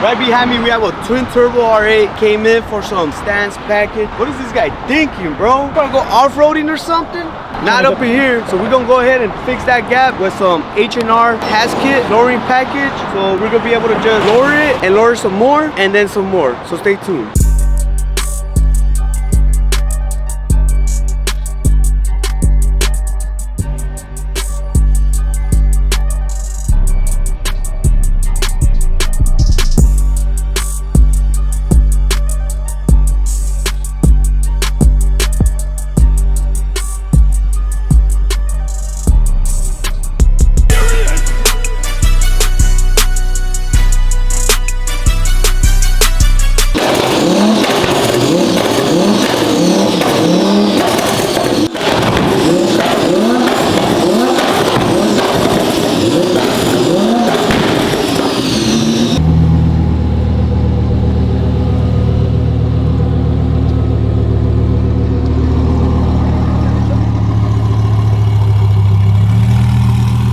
Right behind me, we have a twin turbo R8. Came in for some stance package. What is this guy thinking, bro? Gonna go off-roading or something? Not up in here. So we're gonna go ahead and fix that gap with some H&R has kit lowering package. So we're gonna be able to just lower it and lower some more and then some more. So stay tuned.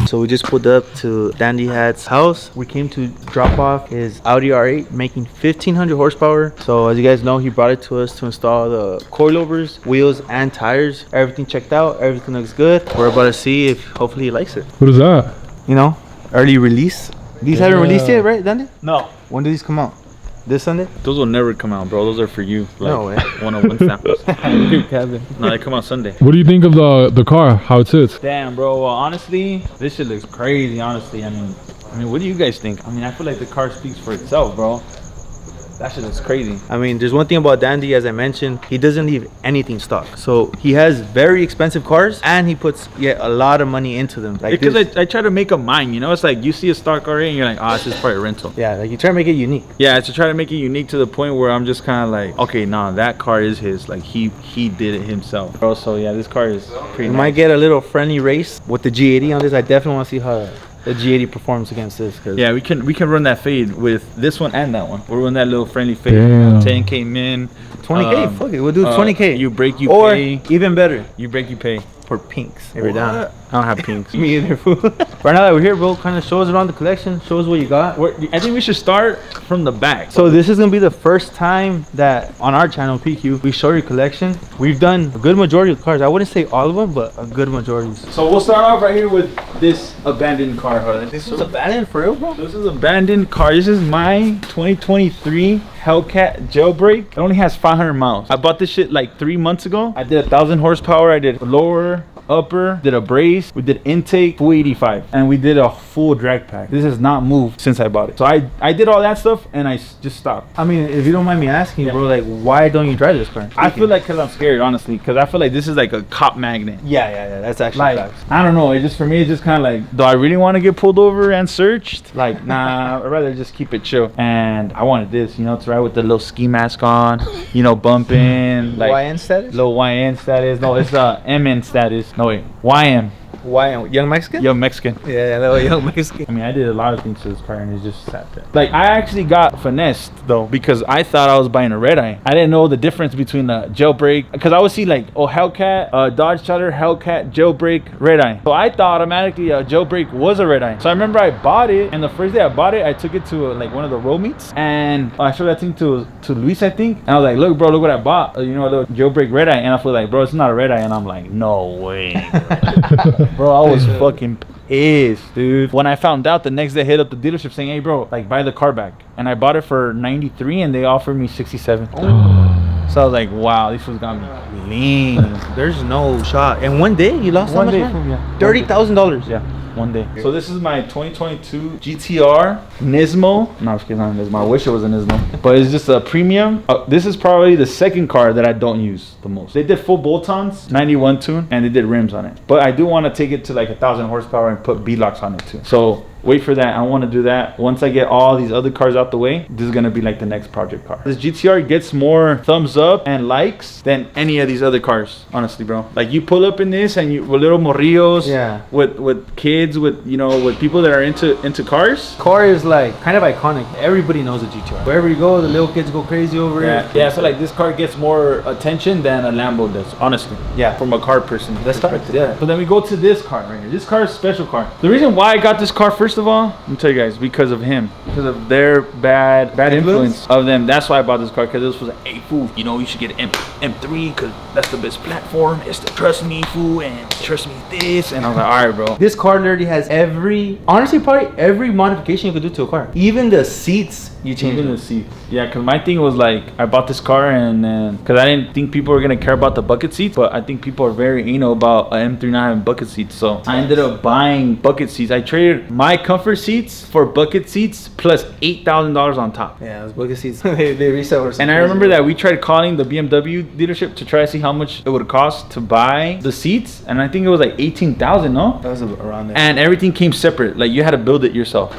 So we just pulled up to Dandyhats' house. We came to drop off his Audi R8 making 1500 horsepower. So as you guys know, he brought it to us to install the coilovers, wheels, and tires. Everything checked out. Everything looks good. We're about to see if hopefully he likes it. What is that? You know, early release. These haven't released yet, right, Dandy? No. When do these come out? This Sunday? Those will never come out, bro. Those are for you. Like, no way. 101 samples. No, they come out Sunday. What do you think of the car? How it sits? Damn, bro. Well, honestly, this shit looks crazy. Honestly, I mean, what do you guys think? I mean, I feel like the car speaks for itself, bro. That shit looks crazy. I mean, there's one thing about Dandy, as I mentioned, he doesn't leave anything stock. So he has very expensive cars and he puts a lot of money into them. Like because I try to make them mine, you know? It's like you see a stock already and you're like, oh, it's just probably a rental. Yeah, like you try to make it unique. Yeah, to try to make it unique to the point where I'm just kind of like, okay, nah, that car is his. Like he did it himself. Bro, so yeah, this car is pretty nice. Might get a little friendly race with the G80 on this. I definitely want to see how the G80 performs against this. Cause yeah, we can run that fade with this one and that one. We'll run that little friendly fade. Damn. 10K min. 20K, fuck it, we'll do 20K. You break, you or pay. Even better, You break, you pay. for pinks. If you're down. I don't have pinks. Me either, fool. Right now that we're here, bro, kind of show us around the collection, show us what you got. I think we should start from the back. So this is gonna be the first time that on our channel, PQ, we show your collection. We've done a good majority of cars. I wouldn't say all of them, but a good majority. So we'll start off right here with this abandoned car. This was abandoned for real, bro? This is abandoned car. This is my 2023 Hellcat Jailbreak. It only has 500 miles. I bought this shit like 3 months ago. I did 1,000 horsepower. I did lower, upper, did a brace, we did intake, full 85, and we did a full drag pack. This has not moved since I bought it. So I did all that stuff and I just stopped. I mean, if you don't mind me asking, bro, like, why don't you drive this car? I feel like because I'm scared, honestly, because I feel like this is like a cop magnet. Yeah, that's actually Like, facts. I don't know, it just, for me, it's just kind of like, do I really want to get pulled over and searched? Like, nah, I'd rather just keep it chill. And I wanted this, you know, to ride with the little ski mask on, you know, bumping. Like, YN status? Little YN status. No, it's MN status. No, wait, YM. YN, young Mexican? Young Mexican. Yeah, little young Mexican. I mean, I did a lot of things to this car and it just sat there. Like, I actually got finessed though because I thought I was buying a red eye. I didn't know the difference between the Jailbreak, because I would see like, oh, Hellcat, Dodge Charger, Hellcat, Jailbreak, red eye. So I thought automatically a Jailbreak was a red eye. So I remember I bought it, and the first day I bought it, I took it to like one of the road meets, and I showed that thing to Luis, I think, and I was like, look, bro, look what I bought. You know, a little Jailbreak red eye. And I feel like, bro, it's not a red eye. And I'm like, no way. Bro, I was fucking pissed, dude. When I found out, the next day I hit up the dealership saying, hey, bro, like, buy the car back. And I bought it for 93 and they offered me 67. So I was like, wow, this was got me lean. There's no shot. And one day you lost One how much day, money? yeah. $30,000. Yeah, one day. So this is my 2022 GTR Nismo. No, I'm just kidding, not a Nismo. I wish it was a Nismo, but it's just a premium. This is probably the second car that I don't use the most. They did full bolt-ons, 91 tune, and they did rims on it. But I do want to take it to like 1,000 horsepower and put BELAKS on it too. So wait for that. I want to do that. Once I get all these other cars out the way, this is going to be like the next project car. This GTR gets more thumbs up and likes than any of these other cars, honestly, bro. Like, you pull up in this and you with little morrillos, yeah, with kids, with, you know, with people that are into cars. Car is like kind of iconic. Everybody knows a GTR. Wherever you go, the little kids go crazy over it. Yeah, so like this car gets more attention than a Lambo does, honestly. Yeah, from a car person perspective. Yeah. So then we go to this car right here. This car is a special car. The reason why I got this car first first of all, let me tell you guys, because of him, because of their bad influence of them. That's why I bought this car, because this was like, hey fool, you know, you should get an M3 because that's the best platform. It's the trust me fool, and trust me this. And I was like, all right, bro. This car literally has honestly probably every modification you could do to a car. Even the seats you change. Even the seats. Yeah, because my thing was like, I bought this car and then, because I didn't think people were gonna care about the bucket seats, but I think people are very anal about an M3 not having bucket seats. So I ended up buying bucket seats. I traded my comfort seats for bucket seats plus $8,000 on top. Yeah, those bucket seats, they resell. And I remember that we tried calling the BMW dealership to try to see how much it would cost to buy the seats, and I think it was like 18,000, no? That was around there. And everything came separate, like you had to build it yourself.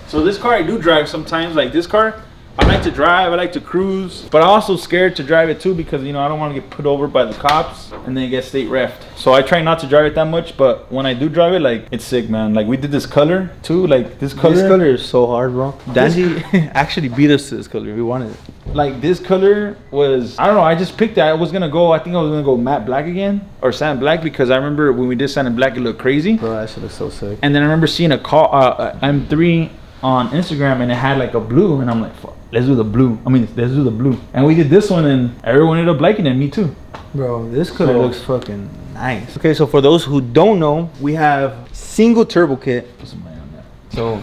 So this car I do drive sometimes. Like this car, I like to drive, I like to cruise, but I'm also scared to drive it too because, you know, I don't want to get put over by the cops and then get state refed. So I try not to drive it that much, but when I do drive it, like, it's sick, man. Like, we did this color too, like this color. This color is so hard, bro. Dandy actually beat us to this color. We wanted it. Like, this color was, I don't know, I just picked it. I think I was gonna go matte black again, or sand black, because I remember when we did sand and black, it looked crazy. Bro, that shit looks so sick. And then I remember seeing a M3 on Instagram, and it had like a blue, and I'm like, fuck, let's do the blue. Let's do the blue. And we did this one, and everyone ended up liking it, me too. Bro, this color looks fucking nice. Okay, so for those who don't know, we have single turbo kit. Put some light on that. So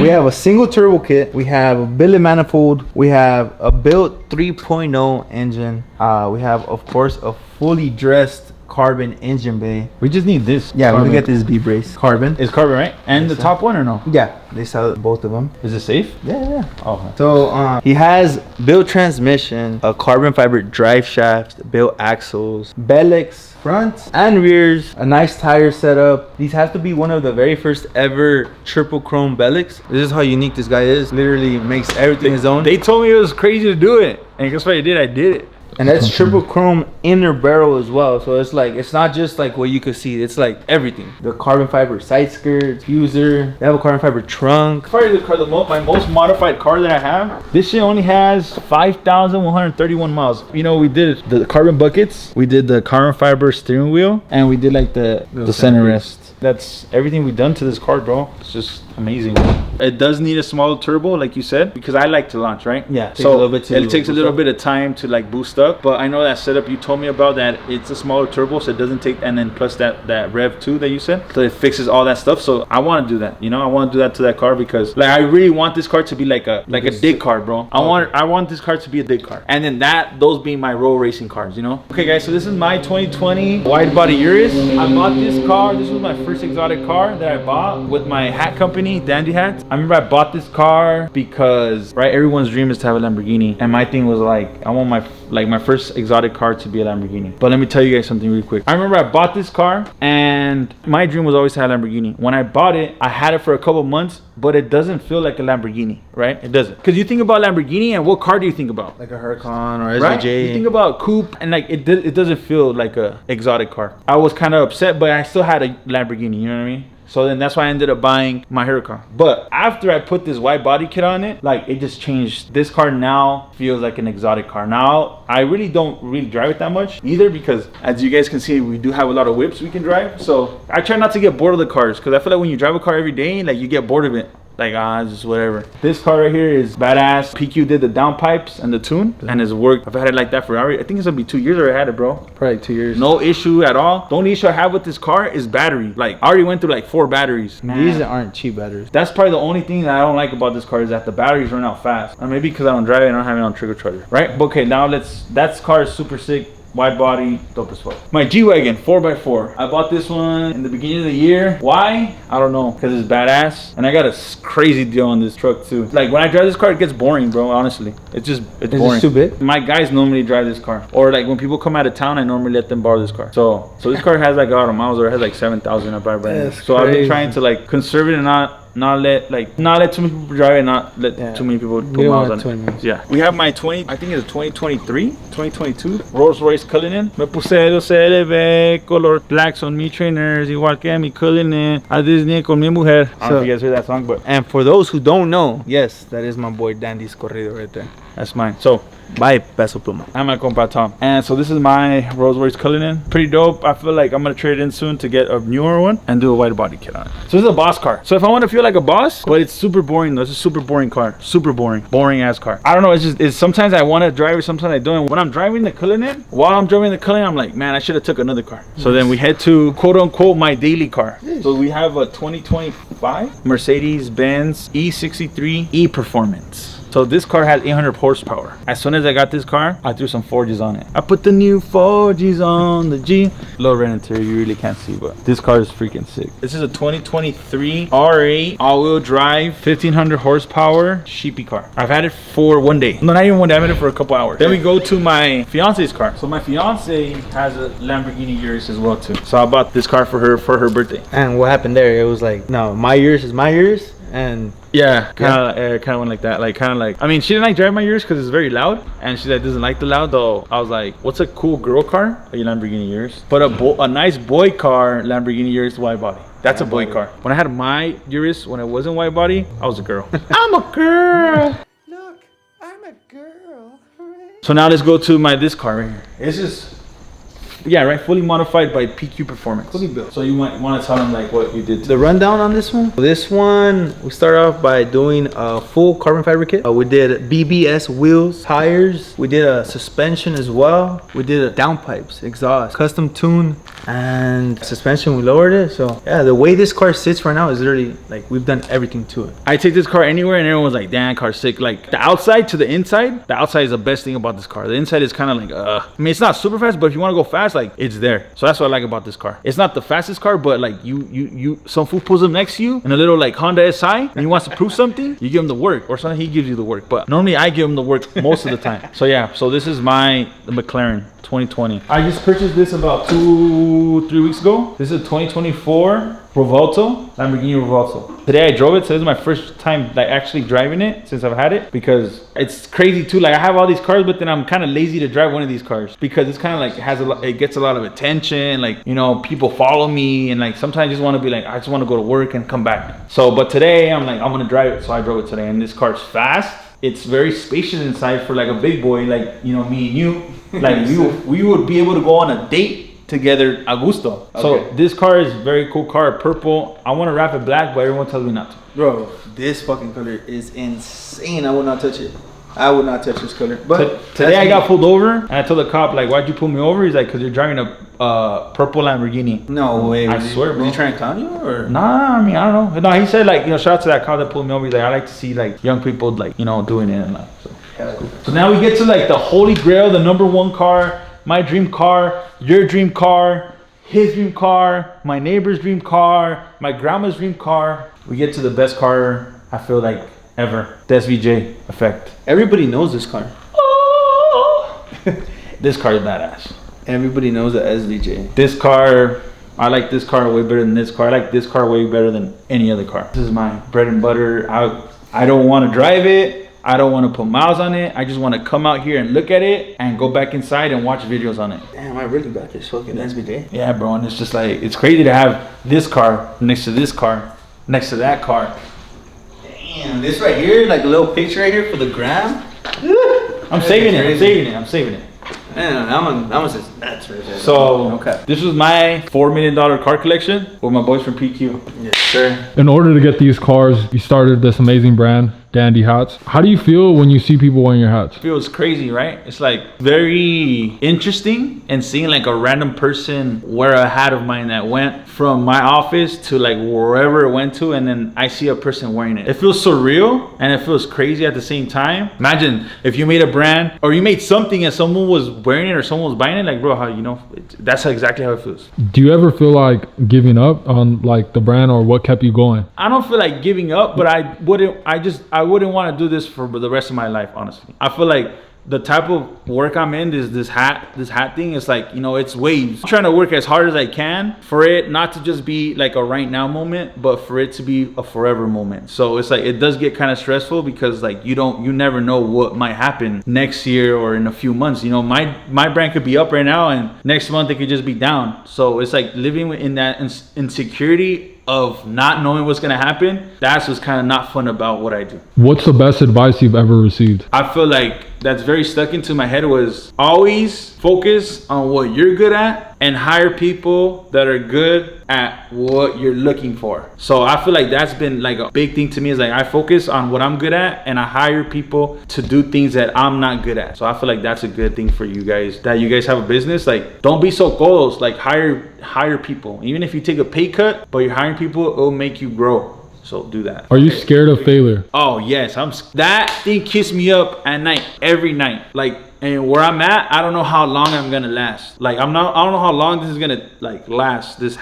we have a single turbo kit. We have a billet manifold. We have a built 3.0 engine. We have, of course, a fully dressed carbon engine bay. We just need this. Yeah, carbon. we get this B-brace. Carbon. It's carbon, right? And the top one or no? Yeah, they sell both of them. Is it safe? Yeah. Oh. Okay. So he has built transmission, a carbon fiber drive shaft, built axles, BELAKS front and rears, a nice tire setup. These have to be one of the very first ever triple chrome BELAKS. This is how unique this guy is. Literally makes everything his own. They told me it was crazy to do it, and guess what I did? I did it. And that's triple chrome inner barrel as well. So it's like, it's not just like what you could see. It's like everything. The carbon fiber side skirts, diffuser. They have a carbon fiber trunk. Probably my most modified car that I have. This shit only has 5,131 miles. You know, we did the carbon buckets. We did the carbon fiber steering wheel. And we did like the center rest. That's everything we've done to this car, bro. It's just amazing. It does need a smaller turbo, like you said, because I like to launch, right? Yeah. So it takes a little bit of time to like boost up. But I know that setup you told me about, that it's a smaller turbo, so it doesn't take, and then plus that Rev 2 that you said, so it fixes all that stuff. So I want to do that. You know, I want to do that to that car because like I really want this car to be like a dig car, bro. I want this car to be a dig car, and then those being my road racing cars, you know. Okay, guys, so this is my 2020 Widebody Urus. I bought this car. This was my first exotic car that I bought with my hat company, Dandyhats. I remember I bought this car because, right, everyone's dream is to have a Lamborghini, and my thing was like, I want my first exotic car to be a Lamborghini. But let me tell you guys something real quick. I remember I bought this car, and my dream was always to have a Lamborghini. When I bought it, I had it for a couple months, but it doesn't feel like a Lamborghini, right? It doesn't. Because you think about Lamborghini, and what car do you think about? Like a Huracan or SVJ. Right? You think about coupe, and like it doesn't feel like a exotic car. I was kind of upset, but I still had a Lamborghini, you know what I mean? So then that's why I ended up buying my Huracan. But after I put this white body kit on it, like it just changed. This car now feels like an exotic car. Now I don't really drive it that much either, because as you guys can see, we do have a lot of whips we can drive. So I try not to get bored of the cars, because I feel like when you drive a car every day, like you get bored of it. Like, just whatever. This car right here is badass. PQ did the downpipes and the tune, and it's worked. I've had it like that for I think it's gonna be 2 years I had it, bro. Probably 2 years. No issue at all. The only issue I have with this car is battery. Like, I already went through like 4 batteries. Man. These aren't cheap batteries. That's probably the only thing that I don't like about this car, is that the batteries run out fast. Or maybe because I don't drive it and I don't have it on trigger charger, right? But okay, now that car is super sick. Wide body, dope as fuck. My G Wagon 4x4. I bought this one in the beginning of the year. Why? I don't know. Because it's badass. And I got a crazy deal on this truck too. Like when I drive this car, it gets boring, bro. Honestly, it's boring. It's too big. My guys normally drive this car. Or like when people come out of town, I normally let them borrow this car. So this car has like a lot of miles, or it has like 7,000 I buy brand new. So I've been trying to like conserve it and not not let too many people drive it, not let too many people put miles on it. Yeah. We have my 20, I think it's a 2023, 2022 Rolls Royce Cullinan. Me puse los CLV, color blacks on mi trainers, igual que mi Cullinan, a Disney con mi mujer. I don't know if you guys heard that song, but. And for those who don't know, yes, that is my boy Dandy's corrido right there. That's mine. So, bye, Peso Pluma. I'm my compa Tom. And so this is my Rolls Royce Cullinan. Pretty dope. I feel like I'm gonna trade it in soon to get a newer one and do a wide body kit on it. So this is a boss car. So if I want to feel like a boss, but it's super boring though. It's a super boring car. Super boring. Boring ass car. I don't know. It's sometimes I want to drive it, sometimes I don't. When I'm driving the Cullinan, while I'm driving the Cullinan, I'm like, man, I should have took another car. So then we head to quote unquote my daily car. So we have a 2025 Mercedes-Benz E63 E Performance. So this car has 800 horsepower. As soon as I got this car, I threw some 4Gs on it. I put the new 4Gs on the G. Low red interior, you really can't see, but this car is freaking sick. This is a 2023 R8 all-wheel drive, 1500 horsepower, sheepy car. I've had it for one day. No, not even one day, I've had it for a couple hours. Then we go to my fiance's car. So my fiance has a Lamborghini Urus as well too. So I bought this car for her birthday. And what happened there? It was like, no, my Urus is my Urus, and yeah, kind of went like that. Like, kind of like, I mean, she didn't like drive my Urus because it's very loud, and she doesn't like the loud though. I was like, what's a cool girl car? A Lamborghini Urus. But a nice boy car, Lamborghini Urus wide body. That's a boy car. When I had my Urus, when it wasn't wide body, I was a girl. I'm a girl. Look, I'm a girl. So now let's go to this car right here. This is, yeah, right, fully modified by PQ Performance. Fully built. So you might want to tell them like what you did. The rundown on this one. This one, we start off by doing a full carbon fiber kit. We did BBS wheels, tires. We did a suspension as well. We did a downpipes, exhaust, custom tune, and suspension. We lowered it. So yeah, the way this car sits right now is literally like we've done everything to it. I take this car anywhere and everyone's like, damn, car's sick. Like the outside to the inside, the outside is the best thing about this car. The inside is kind of like, I mean, it's not super fast, but if you want to go fast, like it's there. So that's what I like about this car. It's not the fastest car, but like some fool pulls up next to you in a little like Honda SI and he wants to prove something, you give him the work, or something he gives you the work. But normally I give him the work most of the time. So yeah, so this is the McLaren 2020. I just purchased this about 2-3 weeks ago. This is a 2024 Revuelto, Lamborghini Revuelto. Today I drove it, so this is my first time like actually driving it since I've had it, because it's crazy too. Like I have all these cars, but then I'm kind of lazy to drive one of these cars because it's kind of like it gets a lot of attention. Like, you know, people follow me, and like sometimes I just want to be like, I just want to go to work and come back. So, but today I'm like, I'm gonna drive it. So I drove it today, and this car's fast. It's very spacious inside for like a big boy, like, you know, me and you. Like we would be able to go on a date together a gusto. Okay. So this car is a very cool car, purple. I want to wrap it black, but everyone tells me not to. Bro, this fucking color is insane. I would not touch it. I would not touch this color. But today I got pulled over, and I told the cop, like, why'd you pull me over? He's like, because you're driving a purple Lamborghini. No way. I swear, bro. Was he trying to con you, or? Nah, I mean, I don't know. No, he said, like, you know, shout out to that cop that pulled me over. He's like, I like to see like young people, like, you know, doing it and like. So. So now we get to like the holy grail, the #1 car, my dream car, your dream car, his dream car, my neighbor's dream car, my grandma's dream car. We get to the best car, I feel like, ever. The SVJ effect. Everybody knows this car. This car is badass. Everybody knows the SVJ. This car, I like this car way better than this car. I like this car way better than any other car. This is my bread and butter. I don't want to drive it. I don't want to put miles on it. I just want to come out here and look at it and go back inside and watch videos on it. Damn, I really got this fucking SVJ. Yeah, bro, and it's just like, it's crazy to have this car next to this car, next to that car. Damn, this right here, like a little picture right here for the gram. I'm saving it. Man, I'm just nuts right there. So, okay. This was my $4 million car collection with my boys from PQ. Yes, sir. In order to get these cars, you started this amazing brand, Dandyhats. How do you feel when you see people wearing your hats? It feels crazy, right? It's like very interesting, and seeing like a random person wear a hat of mine that went from my office to like wherever it went to, and then I see a person wearing it. It feels surreal and it feels crazy at the same time. Imagine if you made a brand or you made something and someone was wearing it or someone was buying it, like, bro, how, you know, that's exactly how it feels. Do you ever feel like giving up on like the brand, or what kept you going? I don't feel like giving up, but I wouldn't want to do this for the rest of my life, honestly. I feel like the type of work I'm in, this hat thing is like, you know, it's waves. I'm trying to work as hard as I can for it not to just be like a right now moment, but for it to be a forever moment. So it's like, it does get kind of stressful because like you never know what might happen next year or in a few months. You know, my brand could be up right now and next month it could just be down. So it's like living in that insecurity of not knowing what's gonna happen. That's what's kind of not fun about what I do. What's the best advice you've ever received? I feel like that's very stuck into my head was always focus on what you're good at and hire people that are good at what you're looking for. So I feel like that's been like a big thing to me, is like I focus on what I'm good at and I hire people to do things that I'm not good at. So I feel like that's a good thing for you guys, that you guys have a business. Like, don't be so close. Like hire people. Even if you take a pay cut, but you're hiring people, it'll make you grow. So do that. Are you scared of failure? Oh yes, that thing keeps me up at night, every night. Like, and where I'm at, I don't know how long I'm gonna last. Like I don't know how long this is gonna like last, this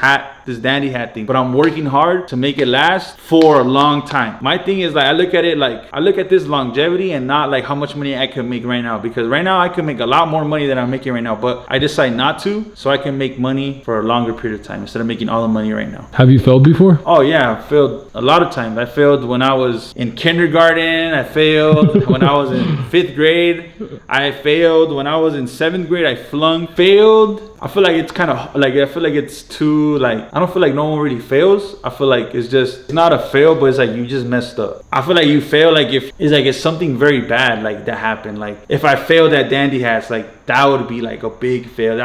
dandy hat thing, but I'm working hard to make it last for a long time. My thing is like, I look at this longevity and not like how much money I can make right now, because right now I can make a lot more money than I'm making right now, but I decide not to, so I can make money for a longer period of time instead of making all the money right now. Have you failed before? Oh yeah, I failed a lot of times. I failed when I was in kindergarten. I failed when I was in 5th grade. I failed when I was in 7th grade. I failed. I feel like it's kind of like, I feel like it's too like, I don't feel like no one really fails. I feel like it's not a fail, but it's like you just messed up. I feel like you fail like if it's something very bad like that happened. Like if I failed at Dandy Hats, like that would be like a big fail.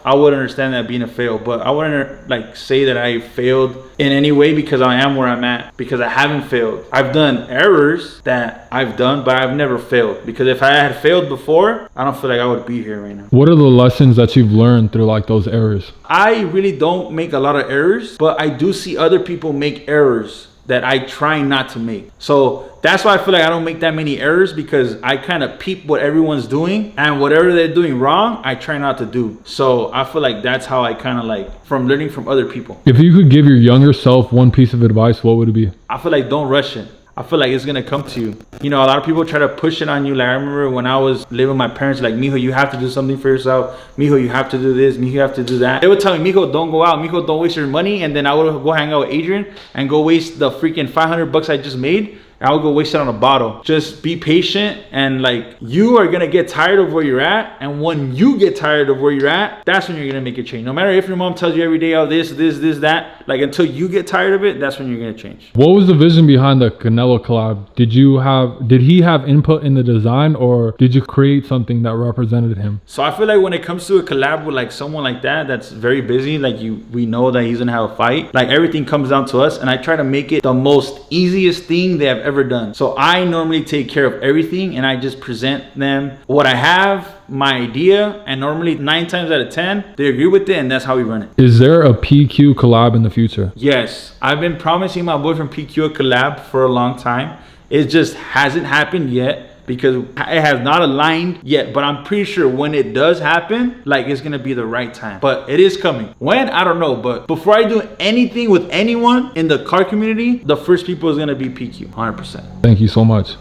I would understand that being a fail, but I wouldn't like say that I failed in any way, because I am where I'm at, because I haven't failed. I've done errors that I've done, but I've never failed, because if I had failed before, I don't feel like I would be here right now. What are the lessons that you've learned through like those errors? I really don't make a lot of errors, but I do see other people make errors that I try not to make. So that's why I feel like I don't make that many errors, because I kind of peep what everyone's doing, and whatever they're doing wrong, I try not to do. So I feel like that's how I kind of like, from learning from other people. If you could give your younger self one piece of advice, what would it be? I feel like don't rush it. I feel like it's gonna come to you. You know, a lot of people try to push it on you. Like I remember when I was living with my parents, like, mijo, you have to do something for yourself. Mijo, you have to do this. Mijo, you have to do that. They would tell me, mijo, don't go out. Mijo, don't waste your money. And then I would go hang out with Adrian and go waste the freaking $500 I just made. I would go waste it on a bottle. Just be patient, and like, you are gonna get tired of where you're at, and when you get tired of where you're at, that's when you're gonna make a change. No matter if your mom tells you every day, oh, this, that, like, until you get tired of it, that's when you're gonna change. What was the vision behind the Canelo collab? Did he have input in the design, or did you create something that represented him? So I feel like when it comes to a collab with like someone like that, that's very busy, like we know that he's gonna have a fight, like everything comes down to us, and I try to make it the most easiest thing they have ever done. So I normally take care of everything, and I just present them what I have, my idea, and normally 9 times out of 10 they agree with it, and that's how we run it. Is there a PQ collab in the future? Yes, I've been promising my boy from PQ a collab for a long time. It just hasn't happened yet, because it has not aligned yet, but I'm pretty sure when it does happen, like, it's gonna be the right time. But it is coming. When? I don't know, but before I do anything with anyone in the car community, the first people is gonna be PQ, 100%. Thank you so much.